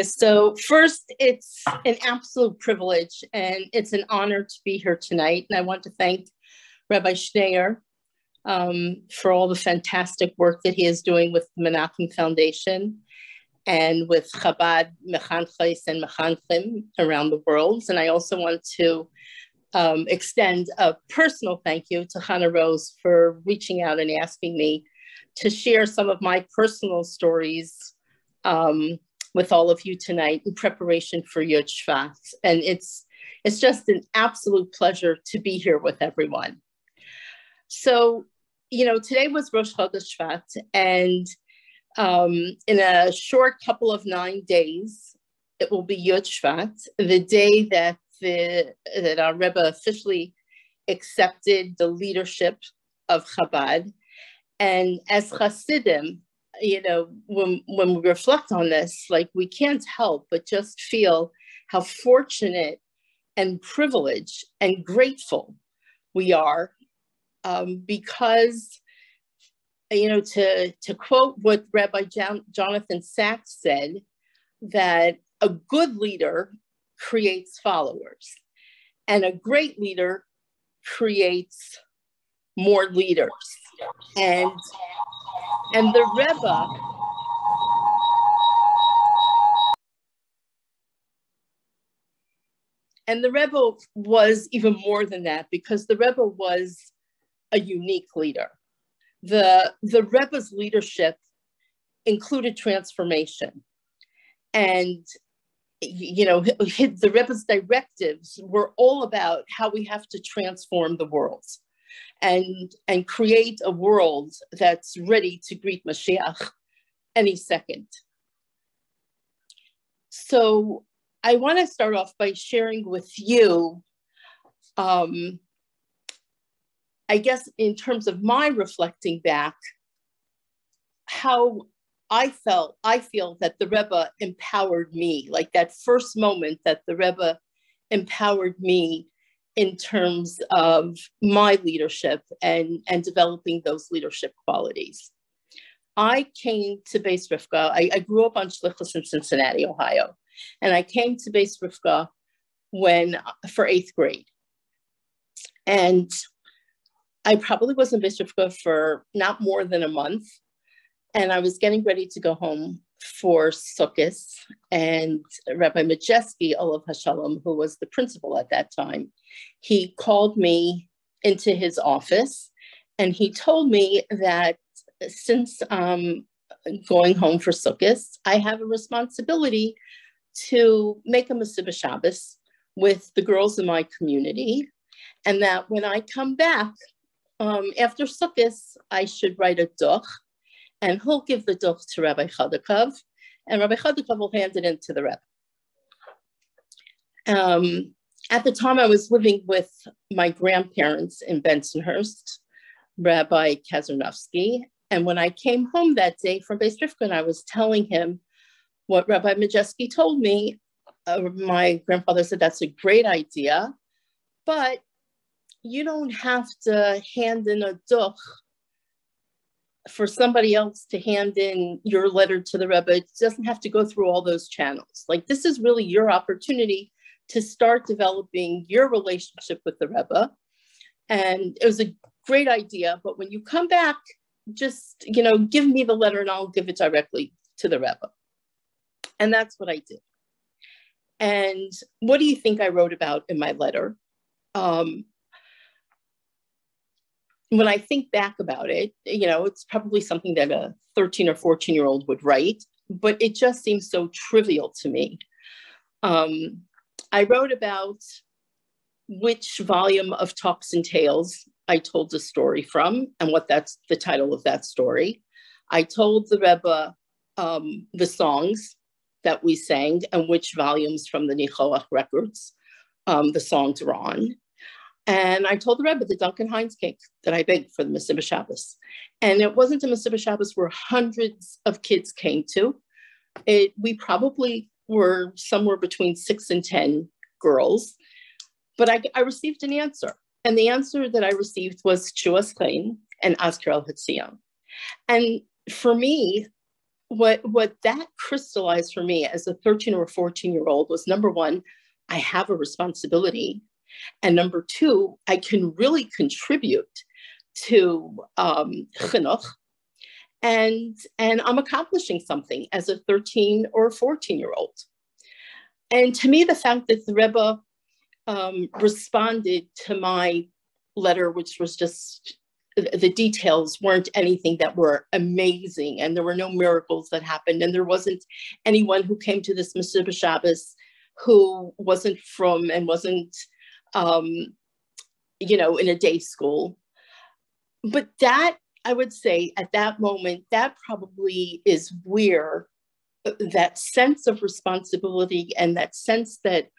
So first, it's an absolute privilege and it's an honor to be here tonight. And I want to thank Rabbi Schneier for all the fantastic work that he is doing with the Menachem Foundation and with Chabad Mechanchos and Mechanchim around the world. And I also want to extend a personal thank you to Hannah Rose for reaching out and asking me to share some of my personal stories with all of you tonight in preparation for Yud Shvat. And it's just an absolute pleasure to be here with everyone. So, today was Rosh Chodesh Shvat, and in a short couple of 9 days, it will be Yud Shvat, the day that our Rebbe officially accepted the leadership of Chabad. And as Hasidim, when we reflect on this, we can't help but just feel how fortunate and privileged and grateful we are, because, to quote what Rabbi Jonathan Sachs said, that a good leader creates followers, and a great leader creates more leaders. And the Rebbe was even more than that, because the Rebbe was a unique leader. The Rebbe's leadership included transformation, and the Rebbe's directives were all about how we have to transform the world and create a world that's ready to greet Mashiach any second. So I want to start off by sharing with you, I guess in terms of my reflecting back, how I feel that the Rebbe empowered me, like that first moment that the Rebbe empowered me in terms of my leadership and developing those leadership qualities. I came to Beis Rivka. I grew up on Shlucha in Cincinnati, Ohio, and I came to Beis Rivka for 8th grade. And I probably was in Beis Rivka for not more than a month. And I was getting ready to go home for Sukkot, and Rabbi Majeski, Olav Hashalom, who was the principal at that time, he called me into his office, and he told me that since I'm going home for Sukkot, I have a responsibility to make a Mesiba Shabbos with the girls in my community, and that when I come back after Sukkot, I should write a duch, and he'll give the duch to Rabbi Chodakov, and Rabbi Chodakov will hand it in to the Rebbe. At the time, I was living with my grandparents in Bensonhurst, Rabbi Kazarnovsky, and when I came home that day from Beis Rivka, I was telling him what Rabbi Majeski told me. My grandfather said, that's a great idea, but you don't have to hand in a duch for somebody else to hand in your letter to the Rebbe. It doesn't have to go through all those channels. This is really your opportunity to start developing your relationship with the Rebbe. And it was a great idea, but when you come back, just, give me the letter and I'll give it directly to the Rebbe. And that's what I did. And what do you think I wrote about in my letter? When I think back about it, it's probably something that a 13 or 14-year-old would write, but it just seems so trivial to me. I wrote about which volume of Talks and Tales I told the story from and what that's the title of that story. I told the Rebbe the songs that we sang and which volumes from the Nichoach records the songs are on. And I told the Rebbe the Duncan Hines cake that I baked for the Mesiba Shabbos. And it wasn't a Mesiba Shabbos where hundreds of kids came to. We probably were somewhere between 6 and 10 girls. But I received an answer. And the answer that I received was Shuas Chaim and Azkar al Hatzion. And for me, what that crystallized for me as a 13 or 14-year-old was, number one, I have a responsibility. And number two, I can really contribute to chinuch, and I'm accomplishing something as a 13 or 14-year-old. And to me, the fact that the Rebbe responded to my letter, which was just, the details weren't anything that were amazing, and there were no miracles that happened, and there wasn't anyone who came to this Mesiba Shabbos who wasn't from and wasn't, in a day school. But that, I would say at that moment, that probably is where that sense of responsibility and that sense that,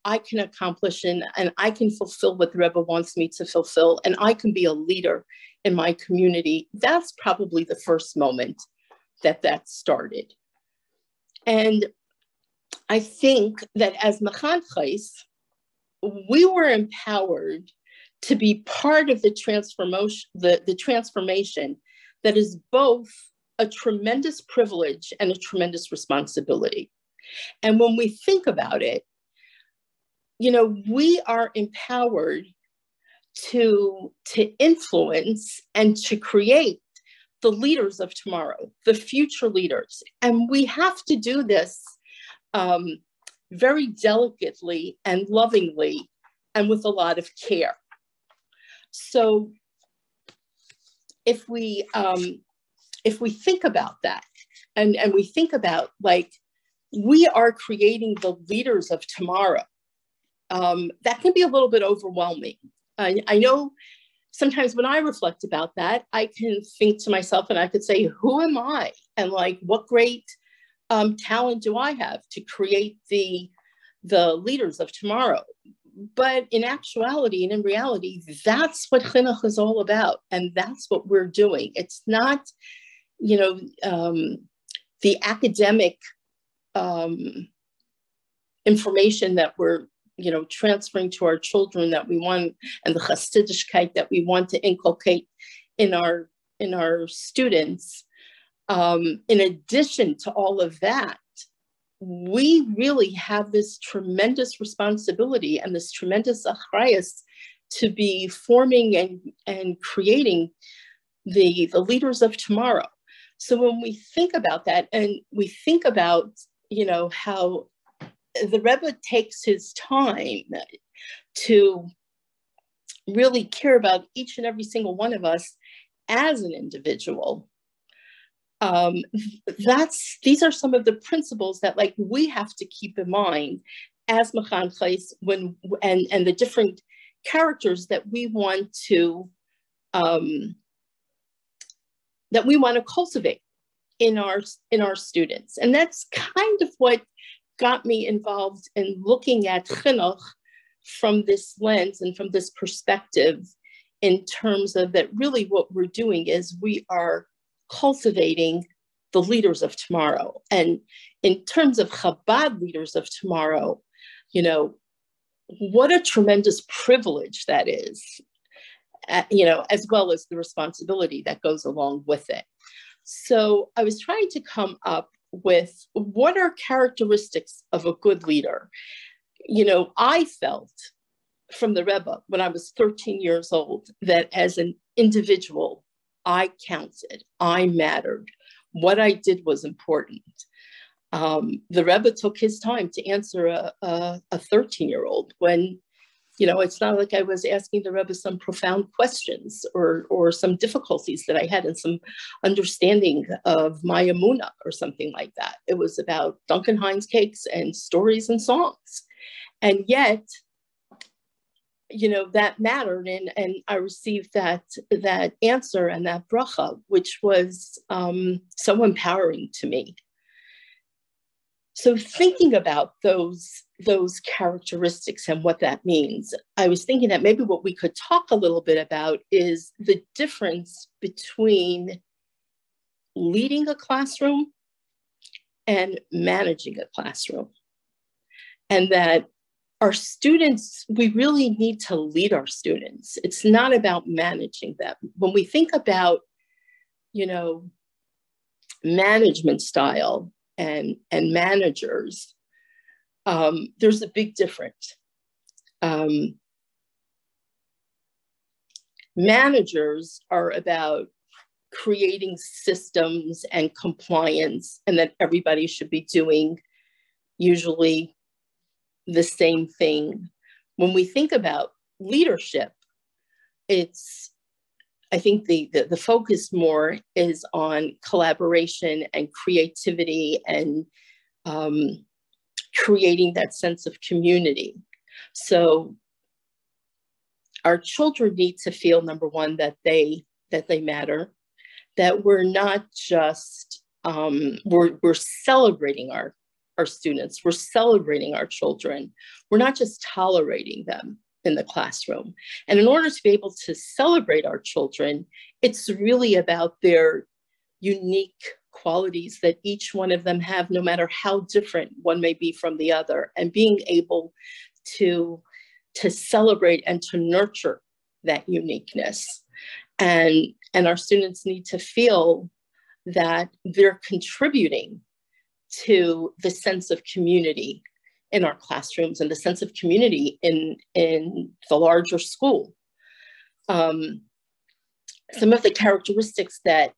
I can accomplish and I can fulfill what the Rebbe wants me to fulfill, and I can be a leader in my community. That's probably the first moment that started. And I think that as Mechanchos, we were empowered to be part of the transformation that is both a tremendous privilege and a tremendous responsibility. And when we think about it, we are empowered to influence and to create the leaders of tomorrow, the future leaders. And we have to do this very delicately and lovingly and with a lot of care. So if we think about that, and we think about, like, we are creating the leaders of tomorrow, that can be a little bit overwhelming. I know sometimes when I reflect about that, I can think to myself and I could say, who am I? And like, what great talent do I have to create the leaders of tomorrow? But in actuality and in reality, that's what chinuch is all about. And that's what we're doing. It's not, the academic information that we're, transferring to our children that we want, and the chassidishkeit that we want to inculcate in our students. In addition to all of that, we really have this tremendous responsibility and this tremendous achrayus to be forming and creating the leaders of tomorrow. So when we think about that, and we think about, how the Rebbe takes his time to really care about each and every single one of us as an individual, these are some of the principles that, like, we have to keep in mind as Mechanchos and the different characters that we want to cultivate in our students. And that's kind of what got me involved in looking at chinuch from this lens and from this perspective, in terms of that really what we're doing is we are cultivating the leaders of tomorrow. And in terms of Chabad leaders of tomorrow, what a tremendous privilege that is, as well as the responsibility that goes along with it. So I was trying to come up with what are characteristics of a good leader. I felt from the Rebbe when I was 13 years old that as an individual, I counted, I mattered. What I did was important. The Rebbe took his time to answer a 13-year-old when, it's not like I was asking the Rebbe some profound questions or some difficulties that I had in some understanding of my emunah or something like that. It was about Duncan Hines cakes and stories and songs. And yet, that mattered, and I received that answer and that bracha, which was so empowering to me. So thinking about those characteristics and what that means, I was thinking that maybe what we could talk a little bit about is the difference between leading a classroom and managing a classroom. And that our students, we really need to lead our students. It's not about managing them. When we think about, management style and managers, there's a big difference. Managers are about creating systems and compliance, and that everybody should be doing usually the same thing. When we think about leadership, I think the focus more is on collaboration and creativity and creating that sense of community. So our children need to feel, number one, that they matter, that we're not just, we're celebrating our students, we're celebrating our children. We're not just tolerating them in the classroom. And in order to be able to celebrate our children, it's really about their unique qualities that each one of them have, no matter how different one may be from the other, and being able to celebrate and to nurture that uniqueness. And our students need to feel that they're contributing to the sense of community in our classrooms and the sense of community in the larger school. Some of the characteristics that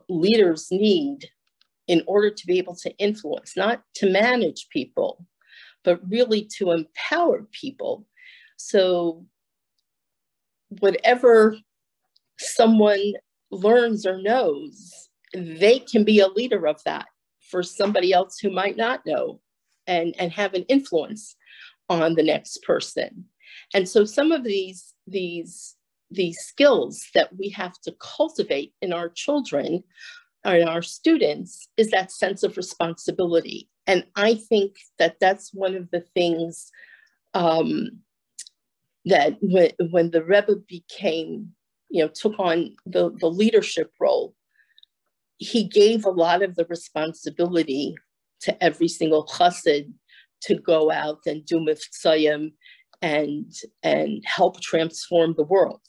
leaders need in order to be able to influence, not to manage people, but really to empower people. So whatever someone learns or knows, they can be a leader of that for somebody else who might not know, and have an influence on the next person. And so some of these skills that we have to cultivate in our children or in our students is that sense of responsibility. And I think that that's one of the things that when the Rebbe became, took on the leadership role, he gave a lot of the responsibility to every single chassid to go out and do mivtzayim and help transform the world.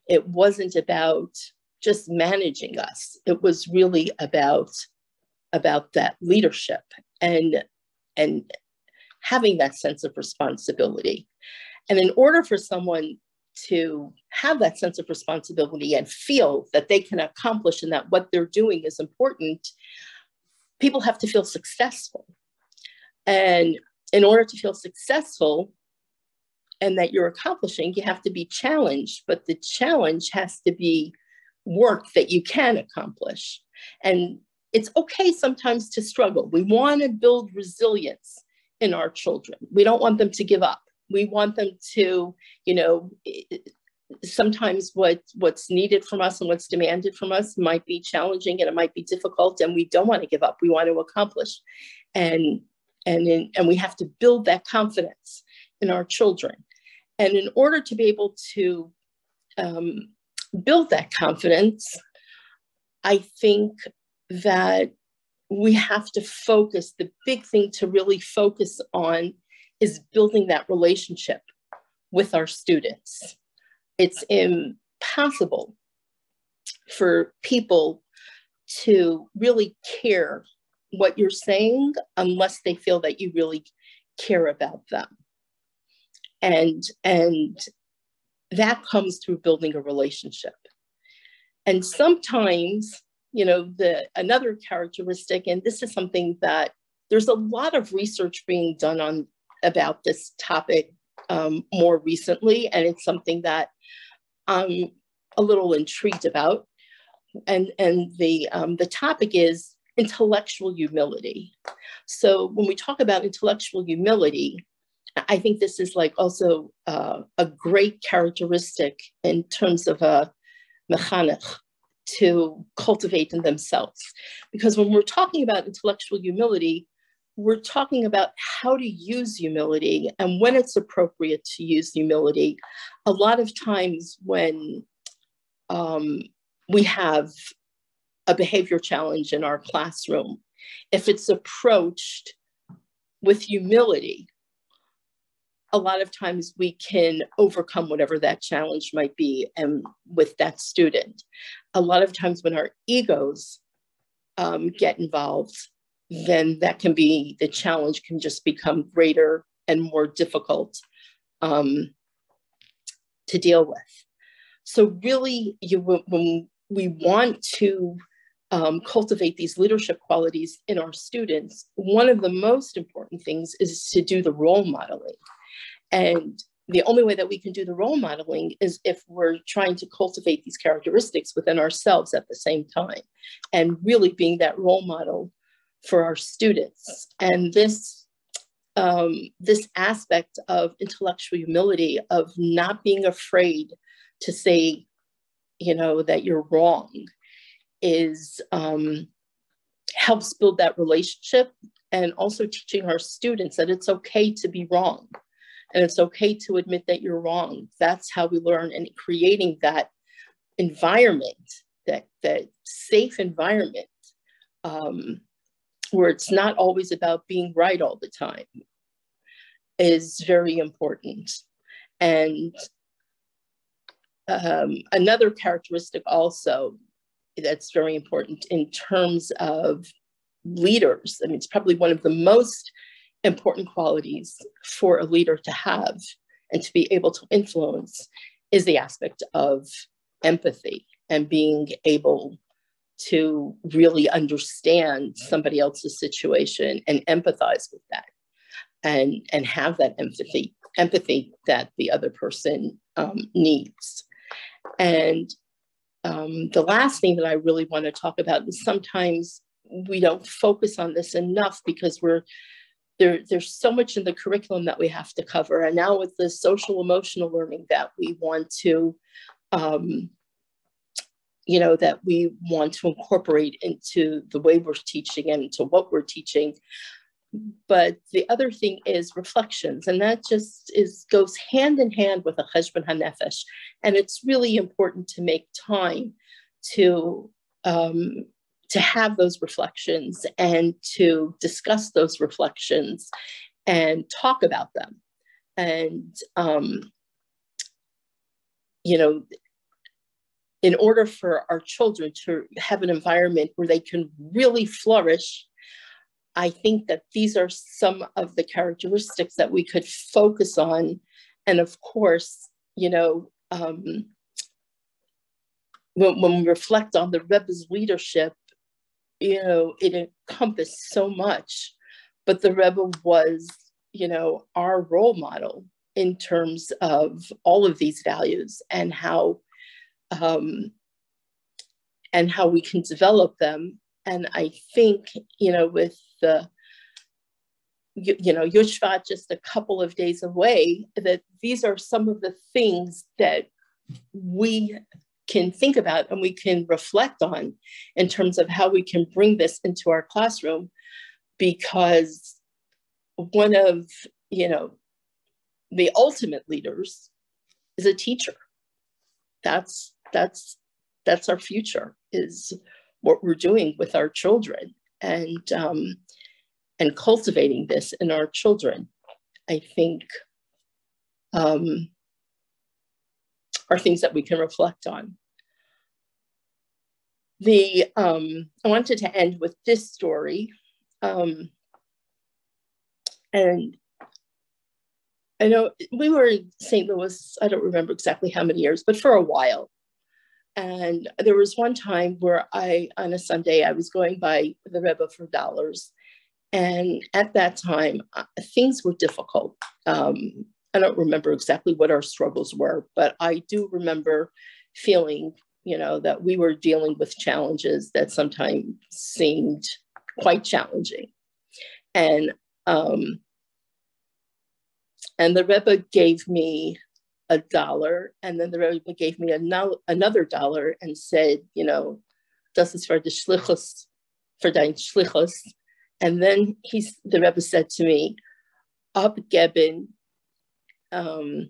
It wasn't about just managing us. It was really about that leadership and having that sense of responsibility. And in order for someone to have that sense of responsibility and feel that they can accomplish and that what they're doing is important, people have to feel successful. And in order to feel successful and that you're accomplishing, you have to be challenged, but the challenge has to be work that you can accomplish. And it's okay sometimes to struggle. We want to build resilience in our children. We don't want them to give up. We want them to, sometimes what's needed from us and what's demanded from us might be challenging and it might be difficult, and we don't want to give up. We want to accomplish. And we have to build that confidence in our children. And in order to be able to build that confidence, I think that we have to focus, the big thing to really focus on is building that relationship with our students. It's impossible for people to really care what you're saying unless they feel that you really care about them. And that comes through building a relationship. And sometimes, another characteristic, and this is something that there's a lot of research being done about this topic more recently, and it's something that I'm a little intrigued about. And the topic is intellectual humility. So when we talk about intellectual humility, I think this is like also a great characteristic in terms of a mechanch to cultivate in themselves. Because when we're talking about intellectual humility, we're talking about how to use humility and when it's appropriate to use humility. A lot of times when we have a behavior challenge in our classroom, if it's approached with humility, a lot of times we can overcome whatever that challenge might be and with that student. A lot of times when our egos get involved, then the challenge can just become greater and more difficult to deal with. So really, when we want to cultivate these leadership qualities in our students, one of the most important things is to do the role modeling. And the only way that we can do the role modeling is if we're trying to cultivate these characteristics within ourselves at the same time, and really being that role model for our students. And this aspect of intellectual humility, of not being afraid to say, that you're wrong, is helps build that relationship, and also teaching our students that it's okay to be wrong. And it's okay to admit that you're wrong. That's how we learn, and creating that environment, that safe environment, where it's not always about being right all the time, is very important. And another characteristic also that's very important in terms of leaders, I mean, it's probably one of the most important qualities for a leader to have and to be able to influence, is the aspect of empathy, and being able to really understand somebody else's situation and empathize with that, and have that empathy that the other person needs. And the last thing that I really want to talk about is, sometimes we don't focus on this enough because there's so much in the curriculum that we have to cover. And now with the social emotional learning that we want to, that we want to incorporate into the way we're teaching and into what we're teaching. But the other thing is reflections, and that just goes hand in hand with a cheshbon hanefesh. And it's really important to make time to have those reflections, and to discuss those reflections and talk about them. And, in order for our children to have an environment where they can really flourish, I think that these are some of the characteristics that we could focus on. And of course, when we reflect on the Rebbe's leadership, it encompassed so much, but the Rebbe was, our role model in terms of all of these values, and how we can develop them. And I think, with the, Yushvat just a couple of days away, that these are some of the things that we can think about and we can reflect on in terms of how we can bring this into our classroom. Because one of, the ultimate leaders is a teacher. That's our future, is what we're doing with our children, and cultivating this in our children, I think, are things that we can reflect on. I wanted to end with this story, and I know we were in St. Louis, I don't remember exactly how many years, but for a while. And there was one time where on a Sunday, I was going by the Rebbe for dollars. And at that time, things were difficult. I don't remember exactly what our struggles were, but I do remember feeling, that we were dealing with challenges that sometimes seemed quite challenging. And the Rebbe gave me $1, and then the Rebbe gave me another $1 and said, das ist für die Shluchos, für dein Shluchos. And then the Rebbe said to me, abgeben in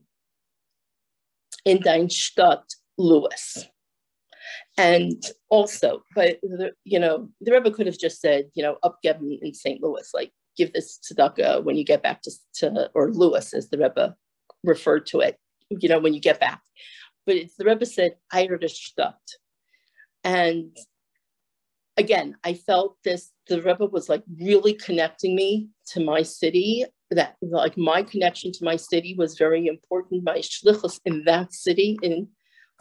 dein Stadt, Louis. And also, but the Rebbe could have just said, abgeben in St. Louis, like give this tzedakah when you get back to or Louis, as the Rebbe referred to it, when you get back. But the Rebbe said, Eire Stadt. And again, I felt the Rebbe was like really connecting me to my city, that like my connection to my city was very important. My Shluchas in that city, in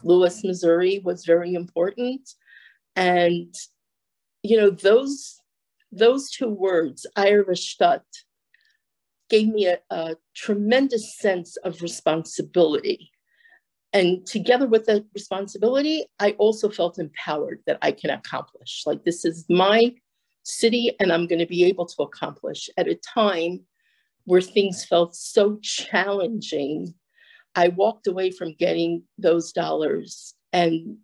Lewis, Missouri, was very important. And, you know, those two words, Irish Stadt, gave me a tremendous sense of responsibility. And together with the responsibility, I also felt empowered that I can accomplish. Like, this is my city, and I'm going to be able to accomplish at a time where things felt so challenging. I walked away from getting those dollars, and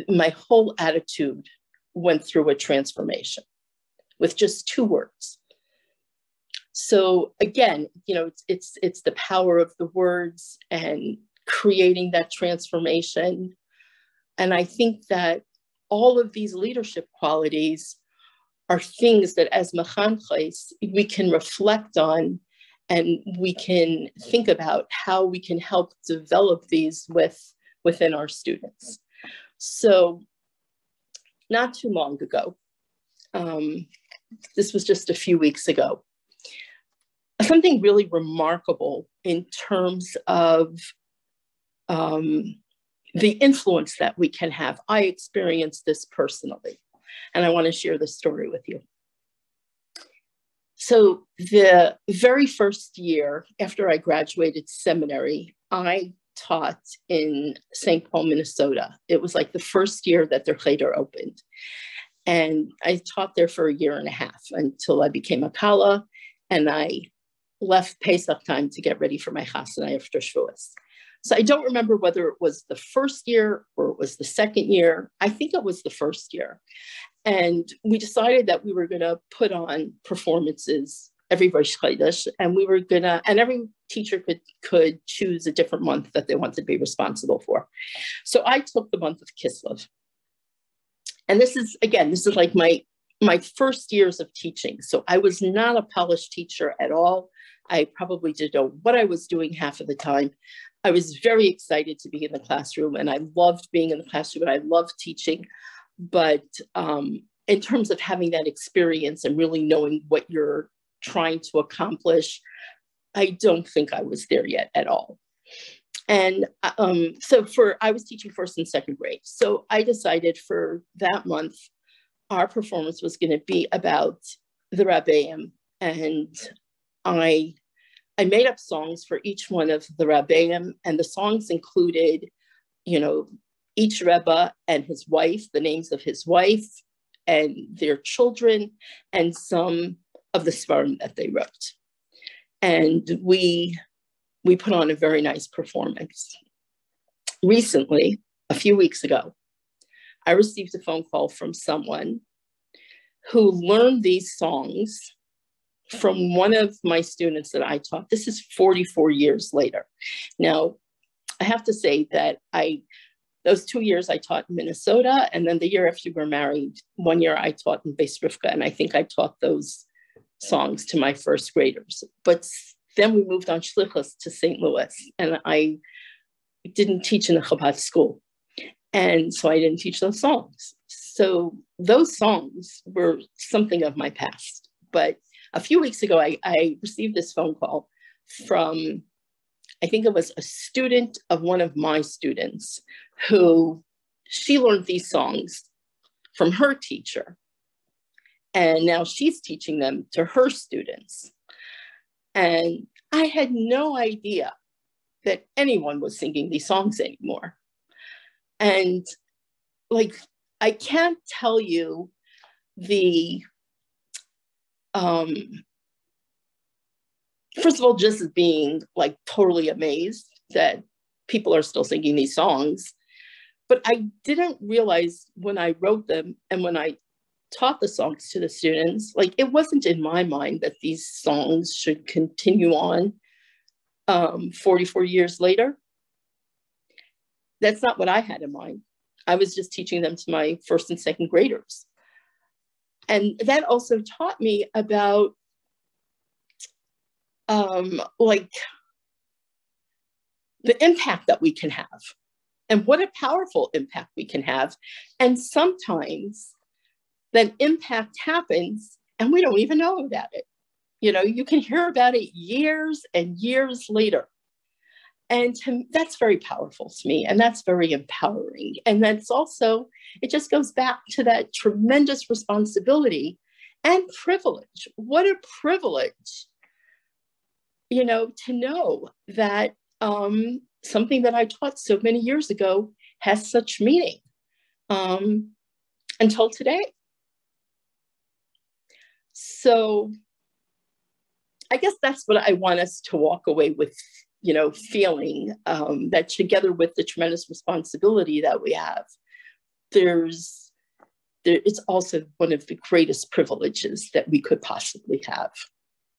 my whole attitude went through a transformation with just two words. So again, you know, it's the power of the words and creating that transformation. And I think that all of these leadership qualities are things that as Mechanchos we can reflect on, and we can think about how we can help develop these within our students. So not too long ago, this was just a few weeks ago, something really remarkable in terms of the influence that we can have. I experienced this personally, and I want to share this story with you. So the very first year after I graduated seminary, I taught in St. Paul, Minnesota. It was like the first year that their cheder opened. And I taught there for a year and a half until I became a Kala, and I left Pesach time to get ready for my chasana after Shavuos. So I don't remember whether it was the first year or it was the second year. I think it was the first year. And we decided that we were going to put on performances every Rosh Chodesh, and we were going to, and every teacher could choose a different month that they wanted to be responsible for. So I took the month of Kislev. And this is like my first years of teaching. So I was not a polished teacher at all. I probably didn't know what I was doing half of the time. I was very excited to be in the classroom, and I loved being in the classroom, and I loved teaching. But in terms of having that experience and really knowing what you're trying to accomplish, I don't think I was there yet at all. And so I was teaching first and second grade. So I decided for that month, our performance was going to be about the Rebbeim. And I made up songs for each one of the Rebbeim, and the songs included, you know, each Rebbe and his wife, the names of his wife and their children, and some of the svarim that they wrote. And we put on a very nice performance. Recently, a few weeks ago, I received a phone call from someone who learned these songs from one of my students that I taught. This is 44 years later. Now, I have to say that those 2 years I taught in Minnesota, and then the year after we were married, 1 year I taught in Beis Rivka, and I think I taught those songs to my first graders. But then we moved on Shluchas to St. Louis, and I didn't teach in a Chabad school. And so I didn't teach those songs. So those songs were something of my past. But a few weeks ago, I received this phone call from, I think it was a student of one of my students, who she learned these songs from her teacher. And now she's teaching them to her students. And I had no idea that anyone was singing these songs anymore. And like, I can't tell you the, first of all, just as being like totally amazed that people are still singing these songs. But I didn't realize when I wrote them and when I taught the songs to the students, like, it wasn't in my mind that these songs should continue on 44 years later. That's not what I had in mind. I was just teaching them to my first and second graders. And that also taught me about like the impact that we can have and what a powerful impact we can have. And sometimes then impact happens and we don't even know about it. You can hear about it years and years later. And that's very powerful to me. And that's very empowering. And that's also, it just goes back to that tremendous responsibility and privilege. What a privilege, to know that something that I taught so many years ago has such meaning until today. So I guess that's what I want us to walk away with, feeling that together with the tremendous responsibility that we have, it's also one of the greatest privileges that we could possibly have.